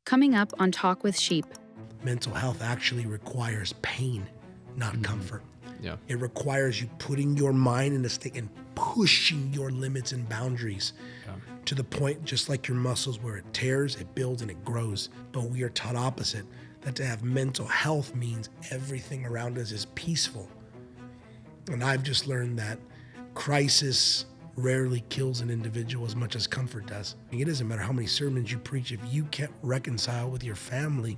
Coming up on Talk with Sheep. Mental health actually requires pain, not comfort. Yeah. It requires you putting your mind in a state and pushing your limits and boundaries to the point, just like your muscles, where it tears, it builds, and it grows. But we are taught opposite, that to have mental health means everything around us is peaceful. And I've just learned that crisis rarely kills an individual as much as comfort does. It doesn't matter how many sermons you preach, if you can't reconcile with your family,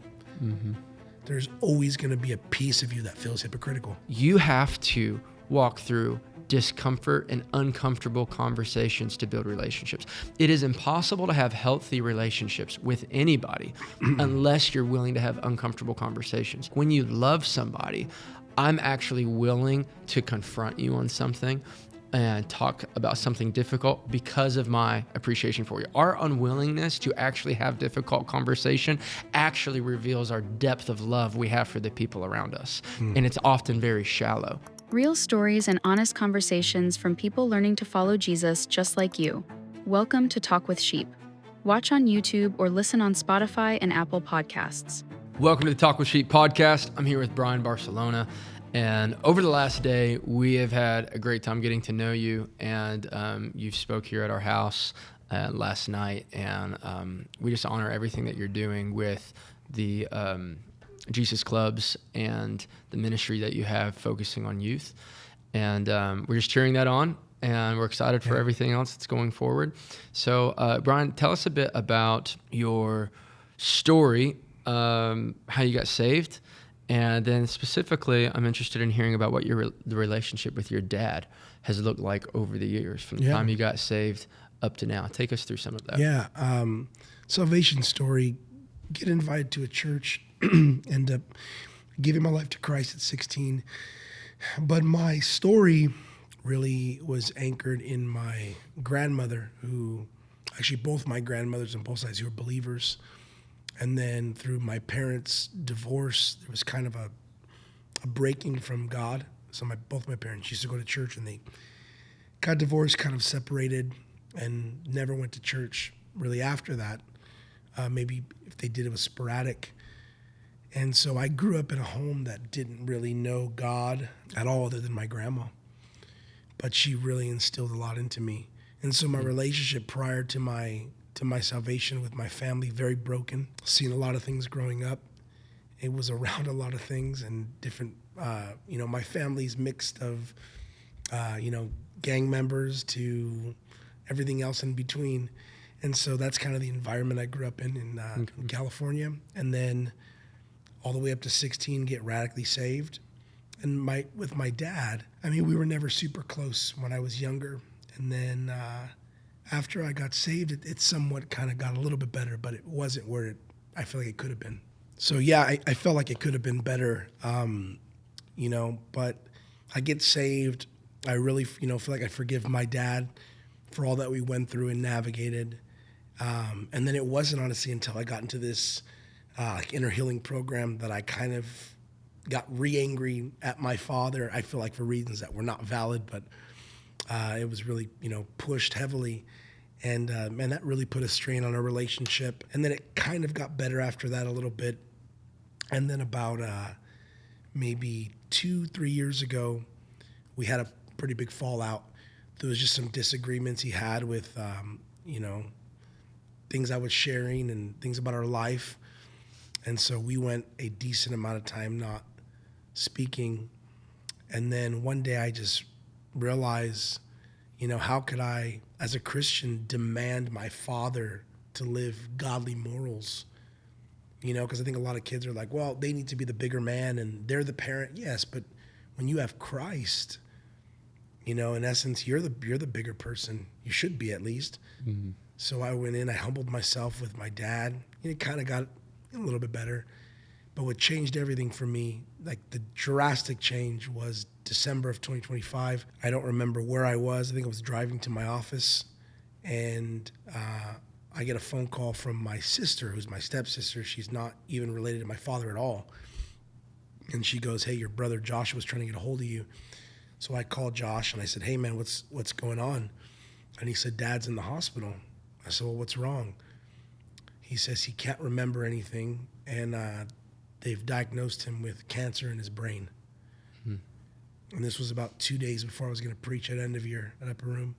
there's always going to be a piece of you that feels hypocritical. You have to walk through discomfort and uncomfortable conversations to build relationships. It is impossible to have healthy relationships with anybody unless you're willing to have uncomfortable conversations. When you love somebody, I'm actually willing to confront you on something and talk about something difficult because of my appreciation for you. Our unwillingness to actually have difficult conversation actually reveals our depth of love we have for the people around us. And it's often very shallow. Real stories and honest conversations from people learning to follow Jesus just like you. Welcome to Talk with Sheep. Watch on YouTube or listen on Spotify and Apple Podcasts. Welcome to the Talk with Sheep podcast. I'm here with Brian Barcelona. And over the last day, we have had a great time getting to know you. And you spoke here at our house last night. And we just honor everything that you're doing with the Jesus Clubs and the ministry that you have focusing on youth. And we're just cheering that on. And we're excited for everything else that's going forward. So, Brian, tell us a bit about your story, how you got saved. And then specifically, I'm interested in hearing about what the relationship with your dad has looked like over the years, from the time you got saved up to now. Take us through some of that. Yeah. Salvation story, get invited to a church, end up giving my life to Christ at 16. But my story really was anchored in my grandmother, who actually both my grandmothers on both sides who were believers. And then through my parents' divorce, there was kind of a breaking from God. So both my parents used to go to church, and they got divorced, kind of separated, and never went to church really after that. Maybe if they did, it was sporadic. And so I grew up in a home that didn't really know God at all, other than my grandma. But she really instilled a lot into me. And so my relationship prior to my salvation with my family, very broken. Seen a lot of things growing up. It was around a lot of things and different, my family's mixed of, gang members to everything else in between. And so that's kind of the environment I grew up in California. And then all the way up to 16, get radically saved. And with my dad, we were never super close when I was younger. And then after I got saved, it somewhat kind of got a little bit better, but it wasn't where I feel like it could have been. So yeah, I felt like it could have been better, but I get saved. I really, feel like I forgive my dad for all that we went through and navigated. And then it wasn't honestly until I got into this inner healing program that I kind of got re-angry at my father. I feel like for reasons that were not valid, but it was really, pushed heavily. And that really put a strain on our relationship. And then it kind of got better after that a little bit. And then about maybe 2-3 years ago, we had a pretty big fallout. There was just some disagreements he had with, things I was sharing and things about our life. And so we went a decent amount of time not speaking. And then one day I just realized, how could I, as a Christian, demand my father to live godly morals? Because I think a lot of kids are like, well, they need to be the bigger man and they're the parent. Yes, but when you have Christ, in essence, you're the bigger person. You should be, at least. Mm-hmm. So I went in, I humbled myself with my dad. It kind of got a little bit better. But what changed everything for me, like the drastic change, was December of 2025. I don't remember where I was. I think I was driving to my office, and I get a phone call from my sister, who's my stepsister. She's not even related to my father at all. And she goes, hey, your brother Josh was trying to get a hold of you. So I called Josh, and I said, hey, man, what's going on? And he said, Dad's in the hospital. I said, well, what's wrong? He says he can't remember anything, and they've diagnosed him with cancer in his brain. And this was about 2 days before I was going to preach at end of year at Upper Room.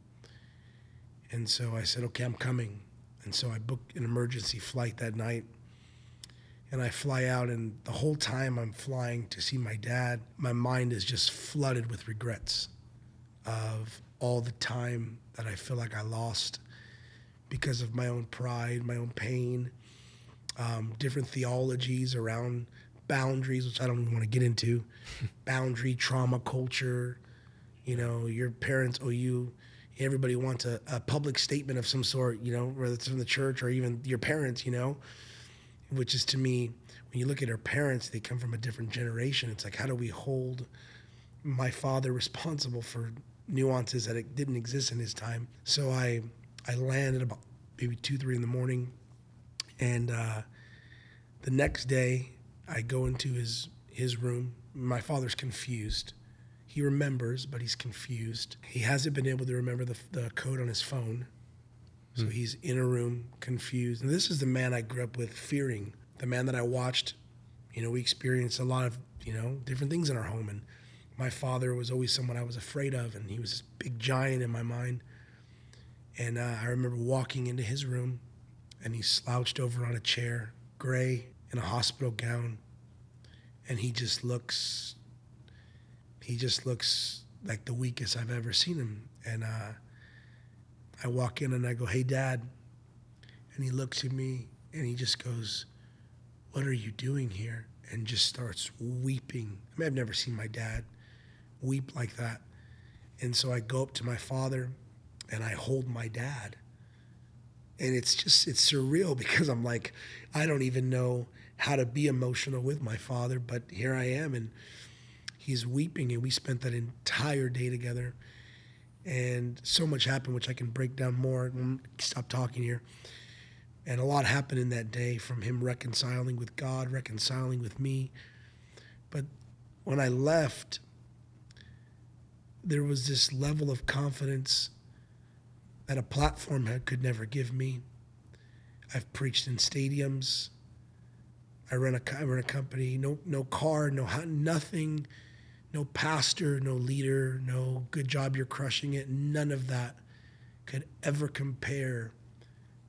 And so I said, okay, I'm coming. And so I booked an emergency flight that night. And I fly out, and the whole time I'm flying to see my dad, my mind is just flooded with regrets of all the time that I feel like I lost because of my own pride, my own pain, different theologies around boundaries, which I don't even want to get into, boundary, trauma, culture. You know, your parents owe you, everybody wants a public statement of some sort, you know, whether it's from the church or even your parents, you know, which is, to me, when you look at our parents, they come from a different generation. It's like, how do we hold my father responsible for nuances that it didn't exist in his time? So I landed about maybe 2, 3 in the morning, and the next day I go into his room. My father's confused. He remembers, but he's confused. He hasn't been able to remember the code on his phone. So he's in a room, confused. And this is the man I grew up with fearing, the man that I watched. You know, we experienced a lot of, you know, different things in our home. And my father was always someone I was afraid of, and he was this big giant in my mind. And I remember walking into his room, and he slouched over on a chair, gray, in a hospital gown. And he just looks like the weakest I've ever seen him. And I walk in and I go, "Hey, Dad." And he looks at me and he just goes, "What are you doing here?" And just starts weeping. I mean, I've never seen my dad weep like that. And so I go up to my father and I hold my dad. And it's surreal, because I'm like, I don't even know how to be emotional with my father, but here I am, and he's weeping, and we spent that entire day together. And so much happened, which I can break down more. Stop talking here. And a lot happened in that day, from him reconciling with God, reconciling with me. But when I left, there was this level of confidence that a platform could never give me. I've preached in stadiums. I run a company. No car, nothing. No pastor, no leader, no good job, you're crushing it. None of that could ever compare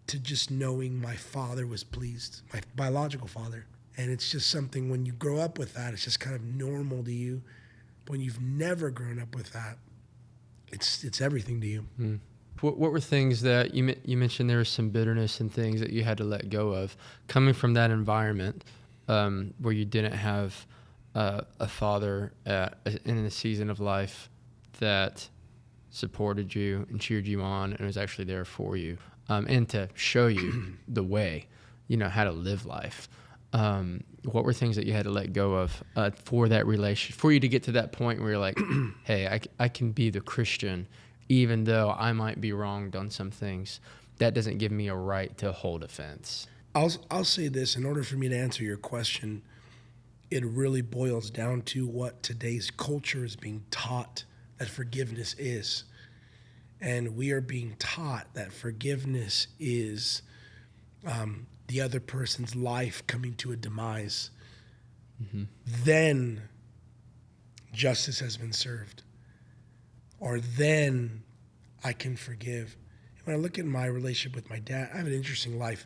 to just knowing my father was pleased, my biological father. And it's just something, when you grow up with that, it's just kind of normal to you. When you've never grown up with that, it's everything to you. What were things that you mentioned? There was some bitterness and things that you had to let go of, coming from that environment where you didn't have a father in a season of life that supported you and cheered you on and was actually there for you, and to show you the way, you know, how to live life. What were things that you had to let go of for that relation, for you to get to that point where you're like, hey, I can be the Christian even though I might be wronged on some things? That doesn't give me a right to hold offense. I'll say this, in order for me to answer your question, it really boils down to what today's culture is being taught that forgiveness is. And we are being taught that forgiveness is the other person's life coming to a demise. Then justice has been served. Or then I can forgive. When I look at my relationship with my dad, I have an interesting life.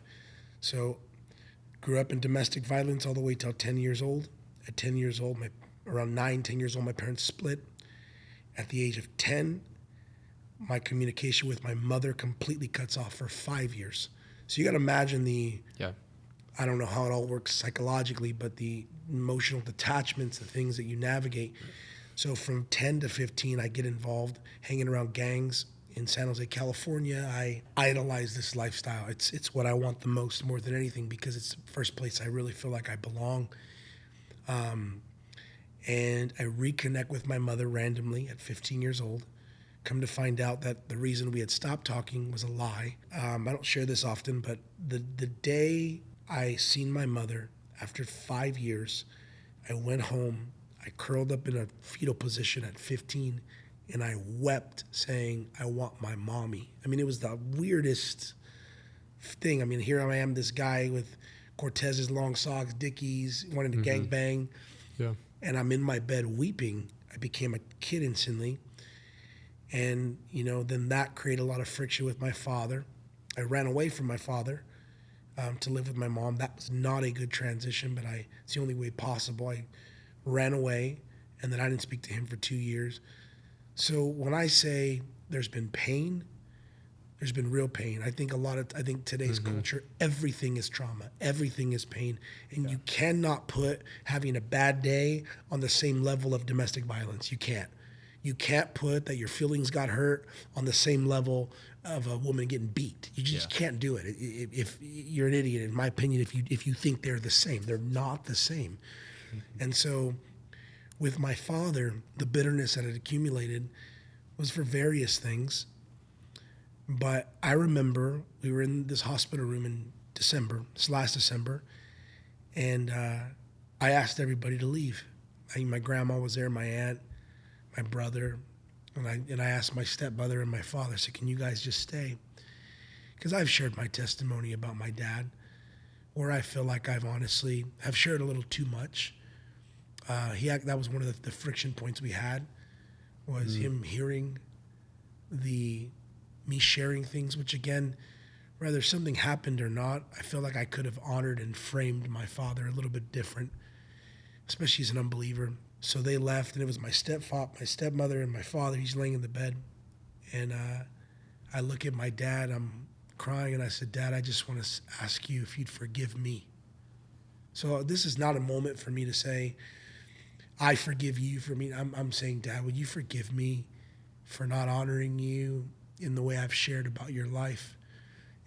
So grew up in domestic violence all the way till 10 years old. At 10 years old, around 9, 10 years old, my parents split. At the age of 10, my communication with my mother completely cuts off for 5 years. So you got to imagine I don't know how it all works psychologically, but the emotional detachments, the things that you navigate. So from 10 to 15, I get involved hanging around gangs in San Jose, California. I idolize this lifestyle. It's what I want the most, more than anything, because it's the first place I really feel like I belong. And I reconnect with my mother randomly at 15 years old. Come to find out that the reason we had stopped talking was a lie. I don't share this often, but the day I seen my mother, after 5 years, I went home. I curled up in a fetal position at 15, and I wept saying, "I want my mommy." I mean, it was the weirdest thing. I mean, here I am, this guy with Cortez's long socks, Dickies, wanting to gangbang. Yeah. And I'm in my bed weeping. I became a kid instantly. And, then that created a lot of friction with my father. I ran away from my father to live with my mom. That was not a good transition, but it's the only way possible. I ran away, and then I didn't speak to him for 2 years. So when I say there's been pain, there's been real pain. I think today's culture, everything is trauma, everything is pain. And you cannot put having a bad day on the same level of domestic violence. You can't. You can't put that your feelings got hurt on the same level of a woman getting beat. You just can't do it. If you're an idiot, in my opinion, if you think they're the same. They're not the same. And so with my father, the bitterness that had accumulated was for various things. But I remember we were in this hospital room in this last December, and I asked everybody to leave. My grandma was there, my aunt, my brother, and I asked my stepmother and my father, I said, can you guys just stay? Because I've shared my testimony about my dad, where I feel like I've honestly have shared a little too much. That was one of the friction points we had, was him hearing me sharing things, which again, whether something happened or not, I feel like I could have honored and framed my father a little bit different, especially as an unbeliever. So they left, and it was my stepmother, and my father. He's laying in the bed, and I look at my dad. I'm crying, and I said, Dad, I just want to ask you if you'd forgive me. So this is not a moment for me to say, I forgive you for me. I'm saying, Dad, would you forgive me for not honoring you in the way I've shared about your life?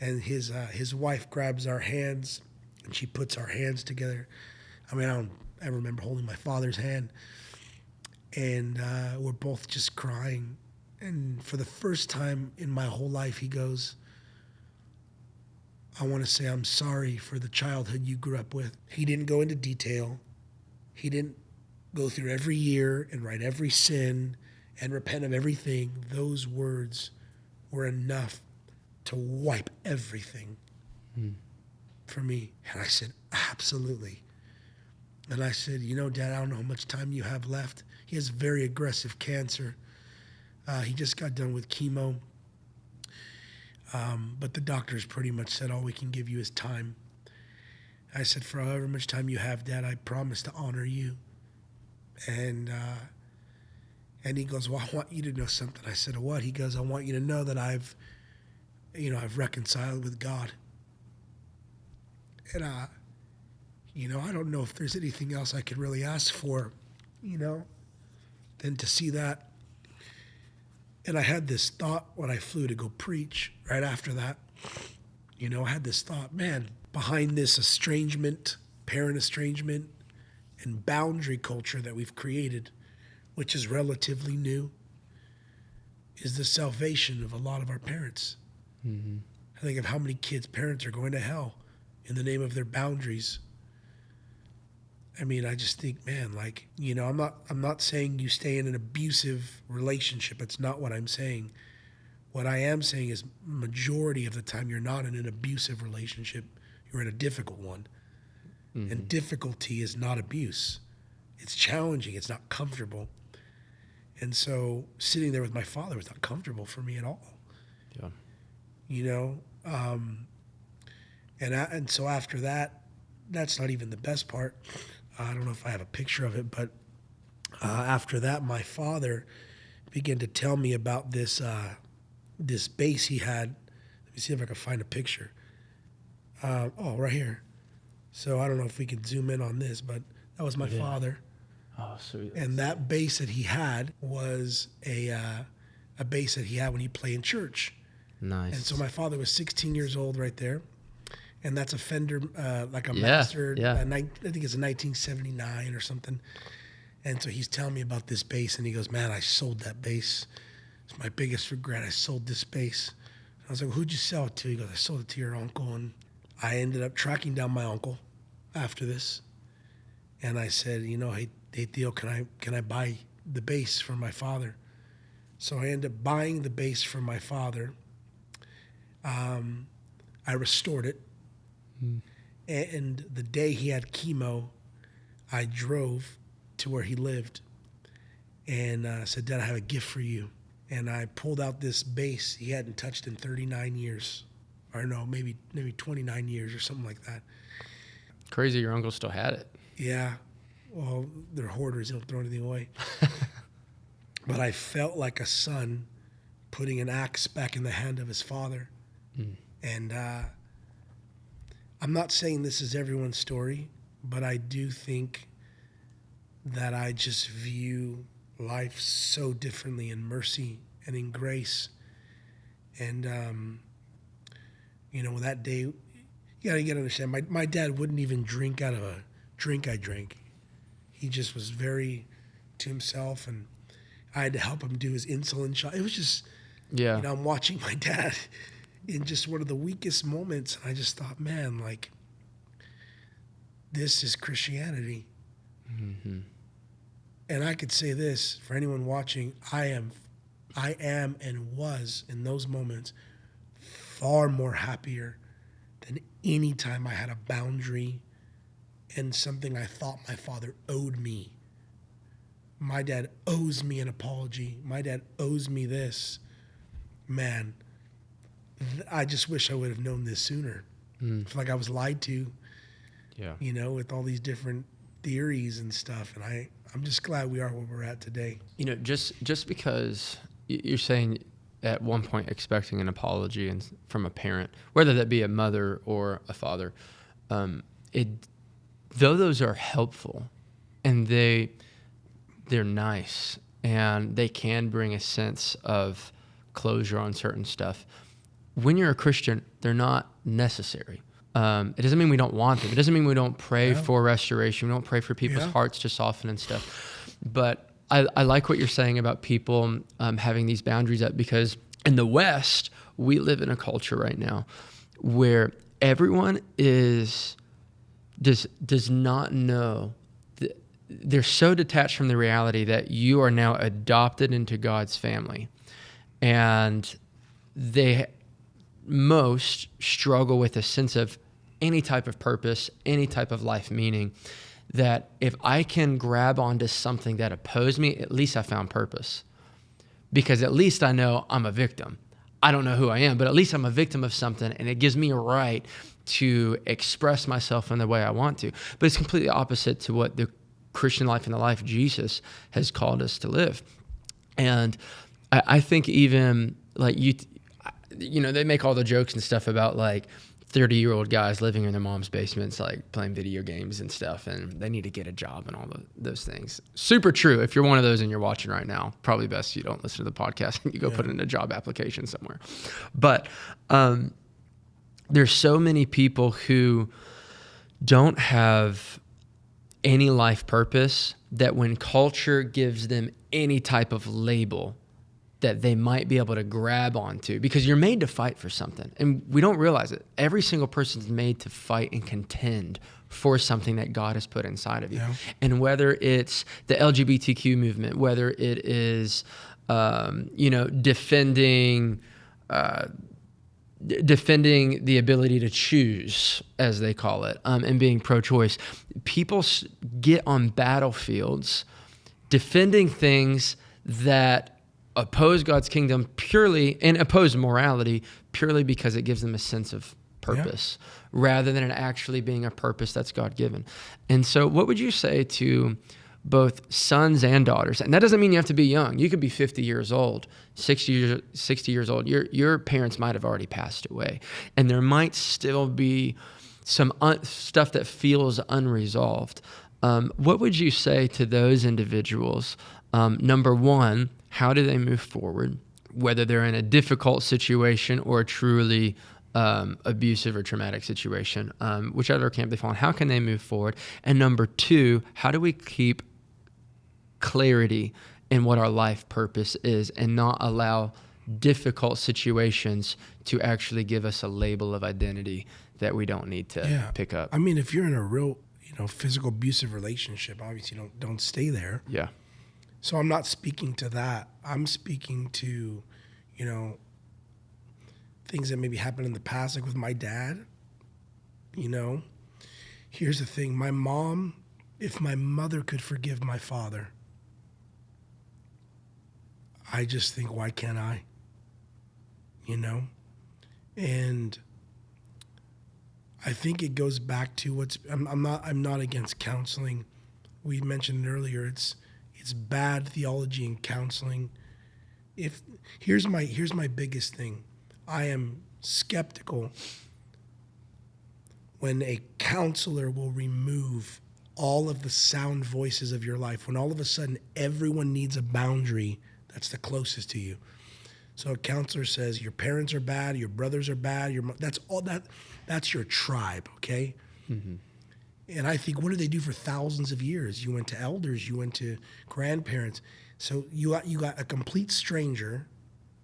And his wife grabs our hands, and she puts our hands together. I mean, I remember holding my father's hand, and we're both just crying. And for the first time in my whole life, he goes, I want to say I'm sorry for the childhood you grew up with. He didn't go into detail. He didn't go through every year and write every sin and repent of everything. Those words were enough to wipe everything for me. And I said, absolutely. And I said, Dad, I don't know how much time you have left. He has very aggressive cancer. He just got done with chemo. But the doctors pretty much said, all we can give you is time. I said, for however much time you have, Dad, I promise to honor you. And he goes, well, I want you to know something. I said, what? He goes, I want you to know that I've reconciled with God. And, I don't know if there's anything else I could really ask for, than to see that. And I had this thought when I flew to go preach right after that. I had this thought, man, behind this parent estrangement, and boundary culture that we've created, which is relatively new, is the salvation of a lot of our parents. Mm-hmm. I think of how many parents are going to hell in the name of their boundaries. I mean, I just think, man, I'm not saying you stay in an abusive relationship. It's not what I'm saying. What I am saying is majority of the time you're not in an abusive relationship. You're in a difficult one. Mm-hmm. And difficulty is not abuse. It's challenging. It's not comfortable. And so sitting there with my father was not comfortable for me at all. Yeah. And so after that, that's not even the best part. I don't know if I have a picture of it, but after that, my father began to tell me about this bass he had. Let me see if I can find a picture. Right here. So I don't know if we can zoom in on this, but that was my father. Oh, sweet. And that bass that he had was a bass that he had when he played in church. Nice. And so my father was 16 years old right there. And that's a Fender, master. Yeah. I think it's a 1979 or something. And so he's telling me about this bass, and he goes, man, I sold that bass. It's my biggest regret. I sold this bass. I was like, who'd you sell it to? He goes, I sold it to your uncle. And I ended up tracking down my uncle after this. And I said, hey Theo, can I buy the bass for my father? So I ended up buying the bass for my father. I restored it. And the day he had chemo, I drove to where he lived and said, Dad, I have a gift for you. And I pulled out this bass he hadn't touched in 39 years. Or no, maybe 29 years or something like that. Crazy your uncle still had it. Yeah. Well, they're hoarders. They don't throw anything away. But I felt like a son putting an axe back in the hand of his father. And I'm not saying this is everyone's story, but I do think that I just view life so differently in mercy and in grace. And, that day, you gotta understand, my dad wouldn't even drink out of a drink I drank. He just was very to himself, and I had to help him do his insulin shot. It was just, I'm watching my dad in just one of the weakest moments, and I just thought, man, like, this is Christianity. Mm-hmm. And I could say this for anyone watching, I am and was in those moments far more happier than any time I had a boundary and something I thought my father owed me. My dad owes me an apology. My dad owes me this. Man, I just wish I would have known this sooner. I feel like I was lied to, with all these different theories and stuff. And I'm just glad we are where we're at today. Just because you're saying at one point expecting an apology from a parent, whether that be a mother or a father, though those are helpful and they're nice and they can bring a sense of closure on certain stuff, when you're a Christian, they're not necessary. It doesn't mean we don't want them. It doesn't mean we don't pray for restoration. We don't pray for people's hearts to soften and stuff. But I like what you're saying about people having these boundaries up, because in the West, we live in a culture right now where everyone does not know. They're so detached from the reality that you are now adopted into God's family. And most struggle with a sense of any type of purpose, any type of life meaning, that if I can grab onto something that opposed me, at least I found purpose. Because at least I know I'm a victim. I don't know who I am, but at least I'm a victim of something, and it gives me a right to express myself in the way I want to. But it's completely opposite to what the Christian life and the life Jesus has called us to live. And I think even like they make all the jokes and stuff about like 30-year-old guys living in their mom's basements, like playing video games and stuff, and they need to get a job and all those things. Super true. If you're one of those and you're watching right now, probably best you don't listen to the podcast and you go put in a job application somewhere. But there's so many people who don't have any life purpose, that when culture gives them any type of label, that they might be able to grab onto, because you're made to fight for something. And we don't realize it. Every single person's made to fight and contend for something that God has put inside of you. Yeah. And whether it's the LGBTQ movement, whether it is, defending the ability to choose, as they call it, and being pro-choice, people get on battlefields defending things that oppose God's kingdom purely, and oppose morality purely because it gives them a sense of purpose, rather than it actually being a purpose that's God-given. And so what would you say to both sons and daughters? And that doesn't mean you have to be young. You could be 50 years old, 60 years old. Your parents might have already passed away, and there might still be some stuff that feels unresolved. What would you say to those individuals? Number one, how do they move forward, whether they're in a difficult situation or a truly abusive or traumatic situation, whichever camp they fall in? How can they move forward? And number two, how do we keep clarity in what our life purpose is and not allow difficult situations to actually give us a label of identity that we don't need to pick up? I mean, if you're in a real, physical abusive relationship, obviously don't stay there. Yeah. So I'm not speaking to that. I'm speaking to, things that maybe happened in the past, like with my dad. Here's the thing. My mom, if my mother could forgive my father, I just think, why can't I? And I think it goes back to I'm not against counseling. We mentioned earlier, it's bad theology in counseling. Here's my biggest thing. I am skeptical when a counselor will remove all of the sound voices of your life, when all of a sudden everyone needs a boundary that's the closest to you. So a counselor says your parents are bad, your brothers are bad, that's your tribe, okay? Mm-hmm. And I think, what do they do for thousands of years? You went to elders, you went to grandparents. So you got a complete stranger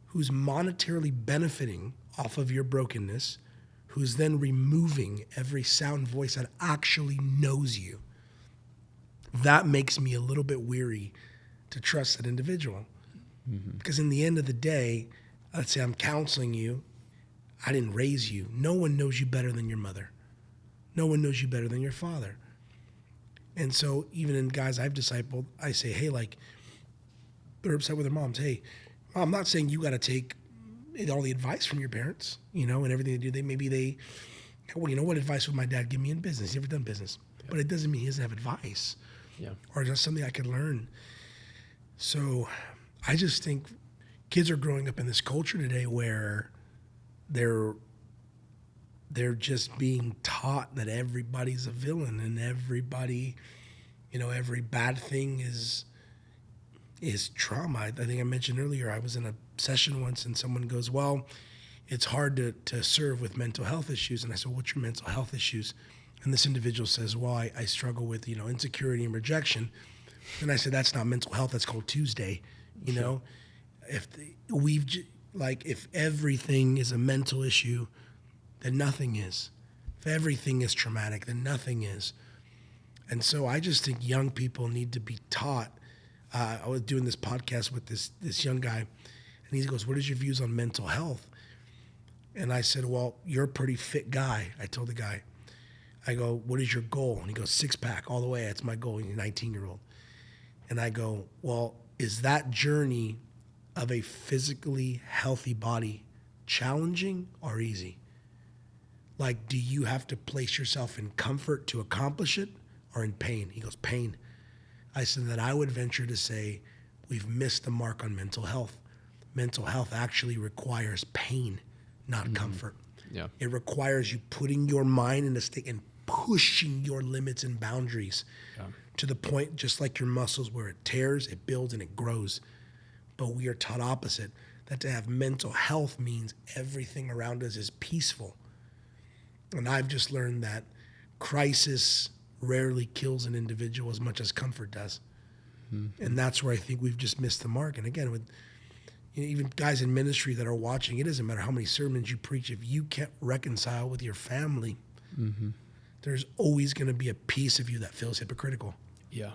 who's monetarily benefiting off of your brokenness, who's then removing every sound voice that actually knows you. That makes me a little bit weary to trust that individual. Mm-hmm. Because in the end of the day, let's say I'm counseling you, I didn't raise you. No one knows you better than your mother. No one knows you better than your father. And so even in guys I've discipled, I say, hey, like, they're upset with their moms. Hey, I'm not saying you got to take all the advice from your parents, and everything they do. What advice would my dad give me in business? He's never done business. Yeah. But it doesn't mean he doesn't have advice. Yeah. Or just something I could learn. So I just think kids are growing up in this culture today where they're just being taught that everybody's a villain and everybody, every bad thing is trauma. I think I mentioned earlier, I was in a session once and someone goes, well, it's hard to serve with mental health issues. And I said, what's your mental health issues? And this individual says, well, I struggle with, insecurity and rejection. And I said, that's not mental health. That's called Tuesday. If everything is a mental issue, then nothing is. If everything is traumatic, then nothing is. And so I just think young people need to be taught. I was doing this podcast with this young guy, and he goes, what is your views on mental health? And I said, well, you're a pretty fit guy. I told the guy, I go, what is your goal? And he goes, 6-pack all the way. That's my goal. He's a 19-year-old. And I go, well, is that journey of a physically healthy body challenging or easy? Like, do you have to place yourself in comfort to accomplish it or in pain? He goes, pain. I said that I would venture to say we've missed the mark on mental health. Mental health actually requires pain, not comfort. Yeah. It requires you putting your mind in a state and pushing your limits and boundaries to the point, just like your muscles, where it tears, it builds, and it grows. But we are taught opposite, that to have mental health means everything around us is peaceful. And I've just learned that crisis rarely kills an individual as much as comfort does. Mm-hmm. And that's where I think we've just missed the mark. And again, with even guys in ministry that are watching, it doesn't matter how many sermons you preach, if you can't reconcile with your family, there's always going to be a piece of you that feels hypocritical. Yeah.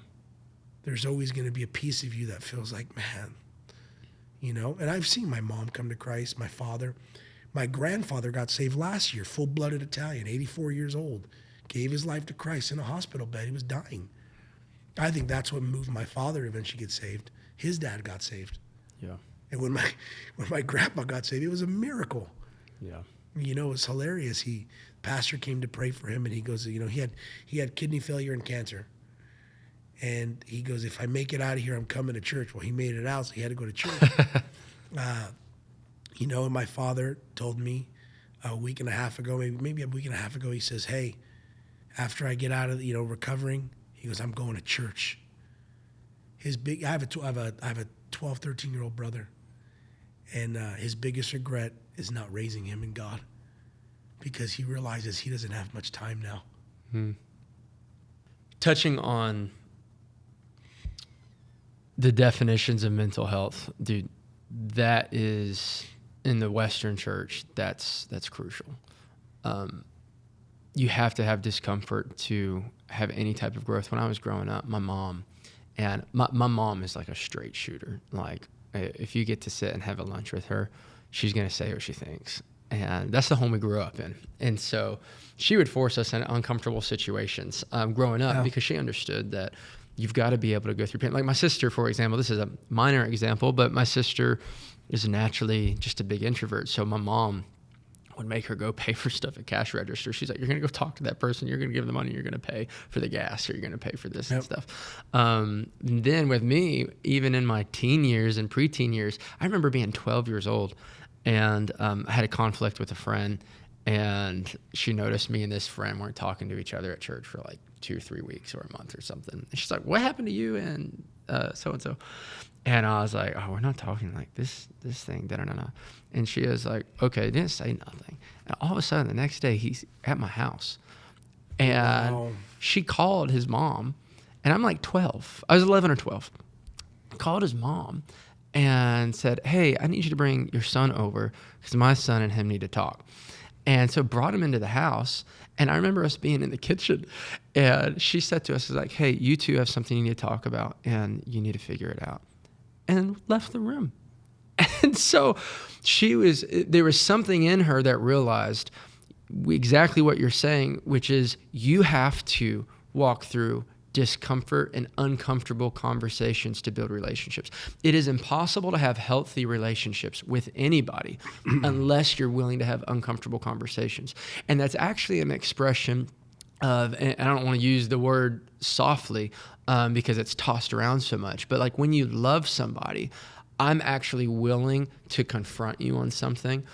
There's always going to be a piece of you that feels like, man, and I've seen my mom come to Christ, my father. My grandfather got saved last year, full-blooded Italian, 84 years old, gave his life to Christ in a hospital bed. He was dying. I think that's what moved my father to eventually get saved. His dad got saved. Yeah. And when my grandpa got saved, it was a miracle. Yeah. It was hilarious. Pastor came to pray for him, and he goes, he had kidney failure and cancer. And he goes, if I make it out of here, I'm coming to church. Well, he made it out, so he had to go to church. And my father told me a week and a half ago, maybe a week and a half ago, he says, hey, after I get out of, recovering, he goes, I'm going to church. I have a 12, 13-year-old brother. And his biggest regret is not raising him in God, because he realizes he doesn't have much time now. Touching on the definitions of mental health, dude, that is, in the Western church, that's crucial. You have to have discomfort to have any type of growth. When I was growing up, my mom is like a straight shooter. Like, if you get to sit and have a lunch with her, she's going to say what she thinks. And that's the home we grew up in. And so she would force us in uncomfortable situations growing up because she understood that you've got to be able to go through pain. Like my sister, for example, this is a minor example, but my sister is naturally just a big introvert. So my mom would make her go pay for stuff at cash register. She's like, you're going to go talk to that person. You're going to give them the money. You're going to pay for the gas, or you're going to pay for this and stuff. Then with me, even in my teen years and preteen years, I remember being 12 years old, and I had a conflict with a friend, and she noticed me and this friend weren't talking to each other at church for like 2 or 3 weeks or a month or something. And she's like, what happened to you and so-and-so? And I was like, oh, we're not talking, like this thing, da-da-da-da. And she was like, okay, didn't say nothing. And all of a sudden, the next day, he's at my house. And she called his mom, and I'm like 12. I was 11 or 12. Called his mom and said, hey, I need you to bring your son over because my son and him need to talk. And so brought him into the house. And I remember us being in the kitchen, and she said to us, like, hey, you two have something you need to talk about, and you need to figure it out. And left the room. And so there was something in her that realized exactly what you're saying, which is you have to walk through discomfort and uncomfortable conversations to build relationships. It is impossible to have healthy relationships with anybody unless you're willing to have uncomfortable conversations. And that's actually an expression of, and I don't want to use the word softly because it's tossed around so much, but like when you love somebody, I'm actually willing to confront you on something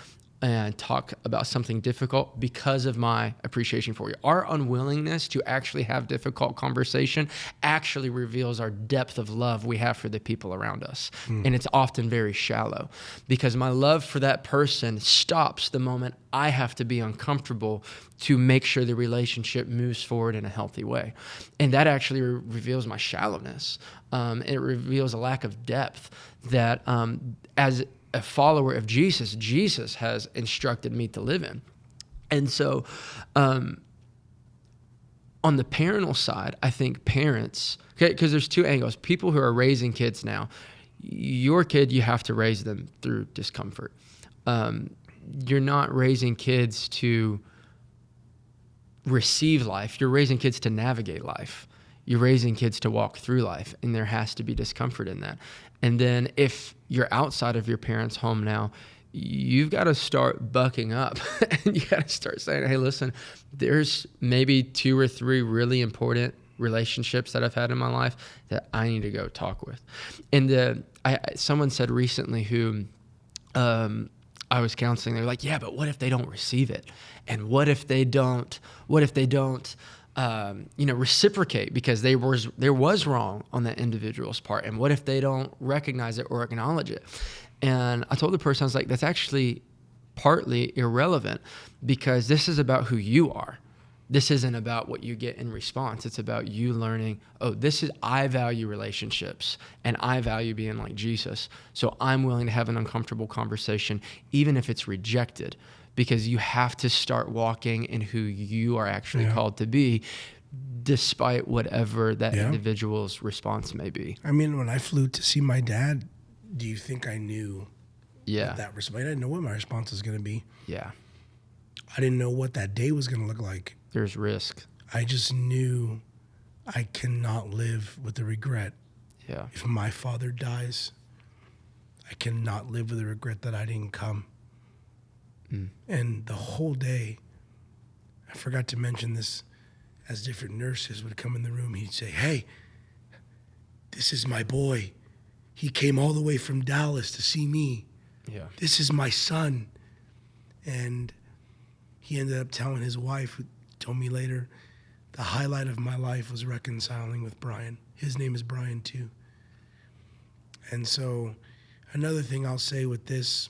and talk about something difficult because of my appreciation for you. Our unwillingness to actually have difficult conversation actually reveals our depth of love we have for the people around us. And it's often very shallow because my love for that person stops the moment I have to be uncomfortable to make sure the relationship moves forward in a healthy way. And that actually reveals my shallowness. It reveals a lack of depth that as a follower of Jesus, Jesus has instructed me to live in. And so on the parental side, I think parents, because there's two angles. People who are raising kids now, your kid, you have to raise them through discomfort. You're not raising kids to receive life. You're raising kids to navigate life. You're raising kids to walk through life, and there has to be discomfort in that. And then if you're outside of your parents' home now, you've got to start bucking up and you got to start saying, hey, listen, there's maybe 2 or 3 really important relationships that I've had in my life that I need to go talk with. And someone said recently who I was counseling, they're like, yeah, but what if they don't receive it? And what if they don't reciprocate because there was wrong on that individual's part? And what if they don't recognize it or acknowledge it? And I told the person, I was like, that's actually partly irrelevant because this is about who you are. This isn't about what you get in response. It's about you learning, I value relationships and I value being like Jesus. So I'm willing to have an uncomfortable conversation, even if it's rejected, because you have to start walking in who you are actually called to be, despite whatever that individual's response may be. I mean, when I flew to see my dad, do you think I knew that response? I didn't know what my response was going to be. Yeah. I didn't know what that day was going to look like. There's risk. I just knew I cannot live with the regret. Yeah. If my father dies, I cannot live with the regret that I didn't come. And the whole day, I forgot to mention this, as different nurses would come in the room, he'd say, hey, this is my boy. He came all the way from Dallas to see me. Yeah. This is my son. And he ended up telling his wife, who told me later, the highlight of my life was reconciling with Brian. His name is Brian too. And so another thing I'll say with this,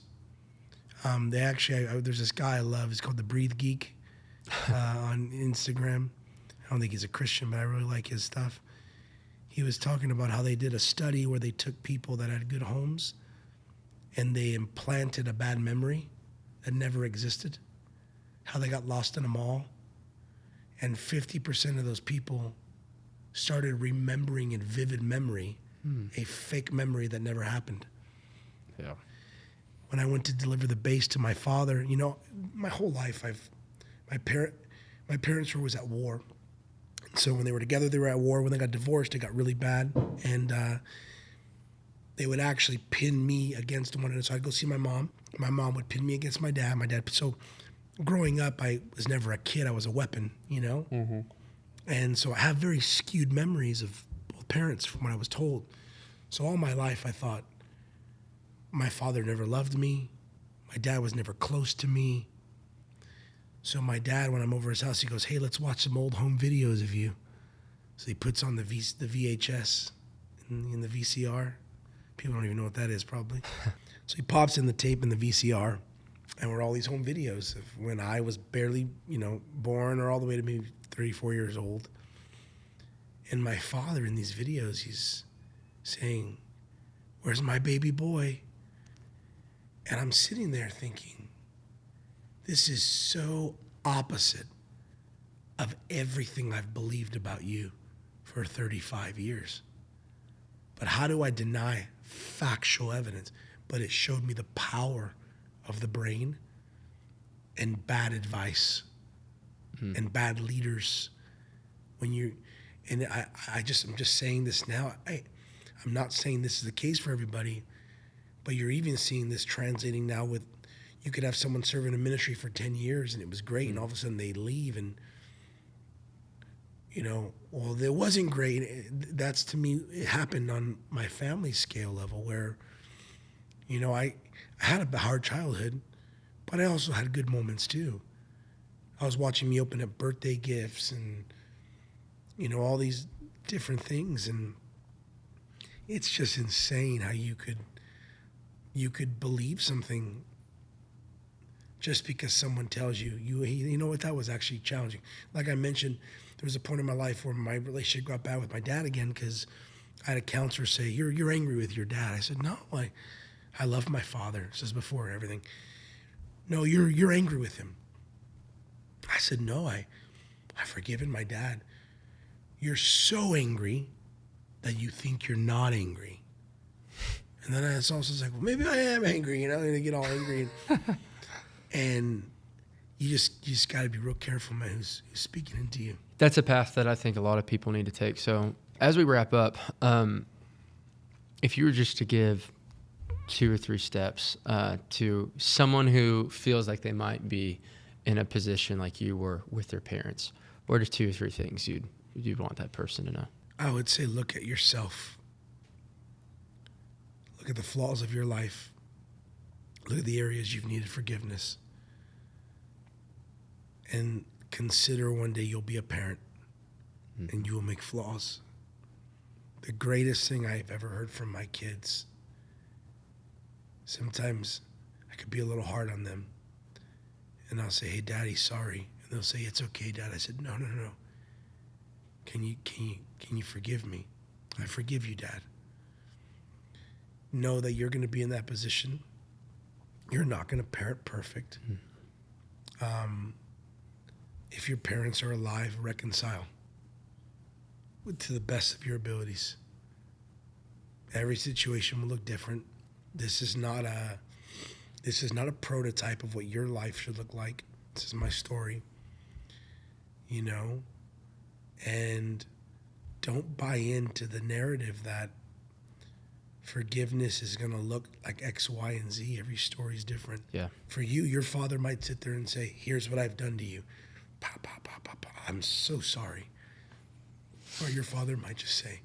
there's this guy I love. He's called the Breathe Geek on Instagram. I don't think he's a Christian, but I really like his stuff. He was talking about how they did a study where they took people that had good homes and they implanted a bad memory that never existed, how they got lost in a mall. And 50% of those people started remembering in vivid memory a fake memory that never happened. Yeah. when I went to deliver the bass to my father, my whole life my parents were always at war. So when they were together, they were at war. When they got divorced, it got really bad. And they would actually pin me against one another. So I'd go see my mom. My mom would pin me against my dad. So growing up, I was never a kid. I was a weapon, Mm-hmm. And so I have very skewed memories of both parents from what I was told. So all my life, I thought my father never loved me. My dad was never close to me. So my dad, when I'm over his house, he goes, "Hey, let's watch some old home videos of you." So he puts on the VHS in the VCR. People don't even know what that is, probably. So he pops in the tape in the VCR, and we're all these home videos of when I was barely, born, or all the way to maybe 34 years old. And my father in these videos, he's saying, "Where's my baby boy?" And I'm sitting there thinking, this is so opposite of everything I've believed about you for 35 years. But how do I deny factual evidence? But it showed me the power of the brain and bad advice and bad leaders. I'm just saying this now. I'm not saying this is the case for everybody, but you're even seeing this translating now with, you could have someone serve in a ministry for 10 years and it was great, and all of a sudden they leave and, well, it wasn't great. That's, to me, it happened on my family scale level where, I had a hard childhood, but I also had good moments too. I was watching me open up birthday gifts and, all these different things. And it's just insane how you could believe something just because someone tells you, you know what, that was actually challenging. Like I mentioned, there was a point in my life where my relationship got bad with my dad again because I had a counselor say, you're angry with your dad. I said, no, I love my father. This is before everything. No, you're angry with him. I said, no, I've forgiven my dad. You're so angry that you think you're not angry. And then it's also like, well, maybe I am angry, and they get all angry. And you just got to be real careful, man, who's speaking into you. That's a path that I think a lot of people need to take. So as we wrap up, if you were just to give 2 or 3 steps to someone who feels like they might be in a position like you were with their parents, what are 2 or 3 things you'd want that person to know? I would say look at yourself. Look at the flaws of your life. Look at the areas you've needed forgiveness. And consider one day you'll be a parent and you will make flaws. The greatest thing I've ever heard from my kids, sometimes I could be a little hard on them. And I'll say, "Hey, Daddy, sorry." And they'll say, "It's okay, Dad." I said, No. Can you forgive me? I forgive you, Dad. Know that you're going to be in that position. You're not going to parent perfect. If your parents are alive, reconcile to the best of your abilities. Every situation will look different. This is not a prototype of what your life should look like. This is my story, and don't buy into the narrative that forgiveness is going to look like X, Y, and Z. Every story is different. Yeah. For you, your father might sit there and say, "Here's what I've done to you. Pa, pa, pa, pa, pa. I'm so sorry." Or your father might just say,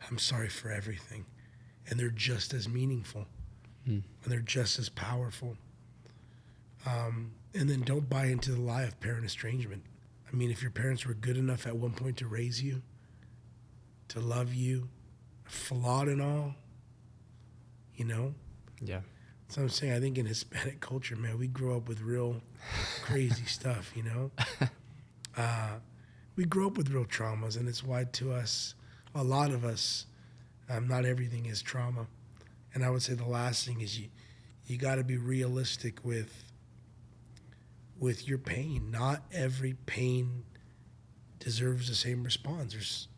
"I'm sorry for everything." And they're just as meaningful. And they're just as powerful. And then don't buy into the lie of parent estrangement. I mean, if your parents were good enough at one point to raise you, to love you, flawed and all, Yeah. So I'm saying, I think in Hispanic culture, man, we grow up with real crazy stuff, We grow up with real traumas, and it's why to us, a lot of us, not everything is trauma. And I would say the last thing is you got to be realistic with your pain. Not every pain deserves the same response. There's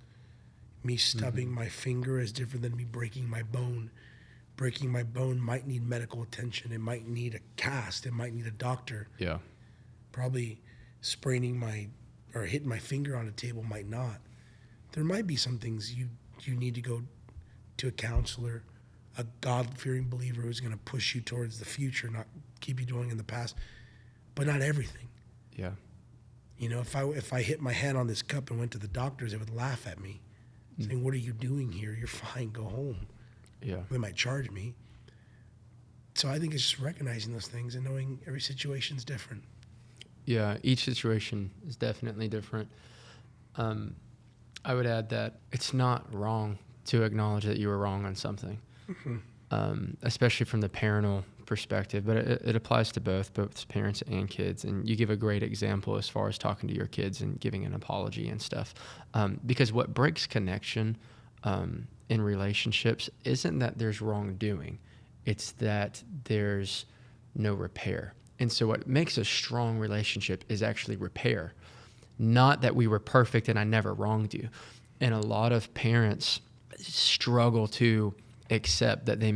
me stubbing my finger is different than me breaking my bone. breaking my bone might need medical attention. It might need a cast. It might need a doctor. Yeah. Probably spraining or hitting my finger on a table might not. There might be some things you need to go to a counselor, a God-fearing believer who's going to push you towards the future, not keep you dwelling in the past, but not everything. Yeah. You know, if I hit my hand on this cup and went to the doctors, they would laugh at me, saying, "What are you doing here? You're fine. Go home." Yeah. They might charge me. So I think it's just recognizing those things and knowing every situation's different. Yeah, each situation is definitely different. I would add that it's not wrong to acknowledge that you were wrong on something, especially from the parental perspective, but it applies to both parents and kids. And you give a great example as far as talking to your kids and giving an apology and stuff, because what breaks connection in relationships isn't that there's wrongdoing, it's that there's no repair. And so what makes a strong relationship is actually repair, not that we were perfect and I never wronged you. And a lot of parents struggle to accept that they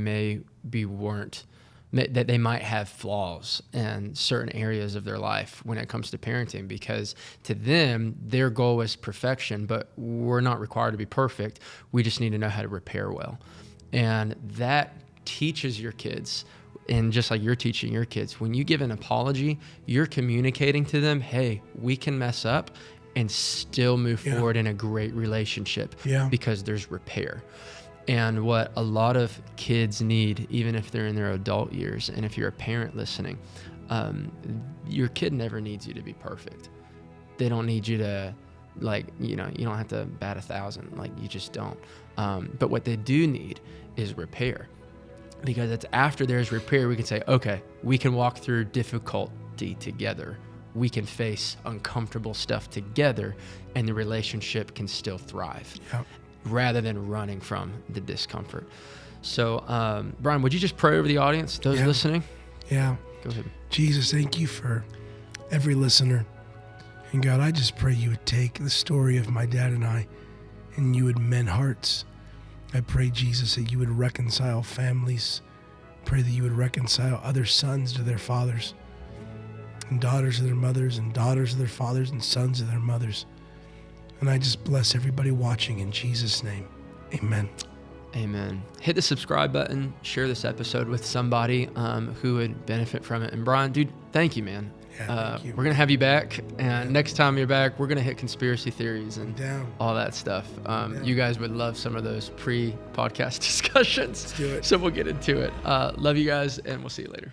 that they might have flaws in certain areas of their life when it comes to parenting, because to them, their goal is perfection, but we're not required to be perfect. We just need to know how to repair well. And that teaches your kids, and just like you're teaching your kids, when you give an apology, you're communicating to them, hey, we can mess up and still move forward in a great relationship because there's repair. And what a lot of kids need, even if they're in their adult years, and if you're a parent listening, your kid never needs you to be perfect. They don't need you to, you don't have to bat 1,000. You just don't. But what they do need is repair. Because it's after there's repair, we can say, okay, we can walk through difficulty together. We can face uncomfortable stuff together, and the relationship can still thrive. Yep. Rather than running from the discomfort. So, Brian, would you just pray over the audience, those listening? Yeah. Go ahead. Jesus, thank you for every listener. And God, I just pray you would take the story of my dad and I, and you would mend hearts. I pray, Jesus, that you would reconcile families. Pray that you would reconcile other sons to their fathers, and daughters to their mothers, and daughters to their fathers, and sons to their mothers. And I just bless everybody watching in Jesus' name. Amen. Amen. Hit the subscribe button. Share this episode with somebody who would benefit from it. And Brian, dude, thank you, man. Yeah, thank you. We're going to have you back. And next time you're back, we're going to hit conspiracy theories and all that stuff. You guys would love some of those pre-podcast discussions. Let's do it. So we'll get into it. Love you guys, and we'll see you later.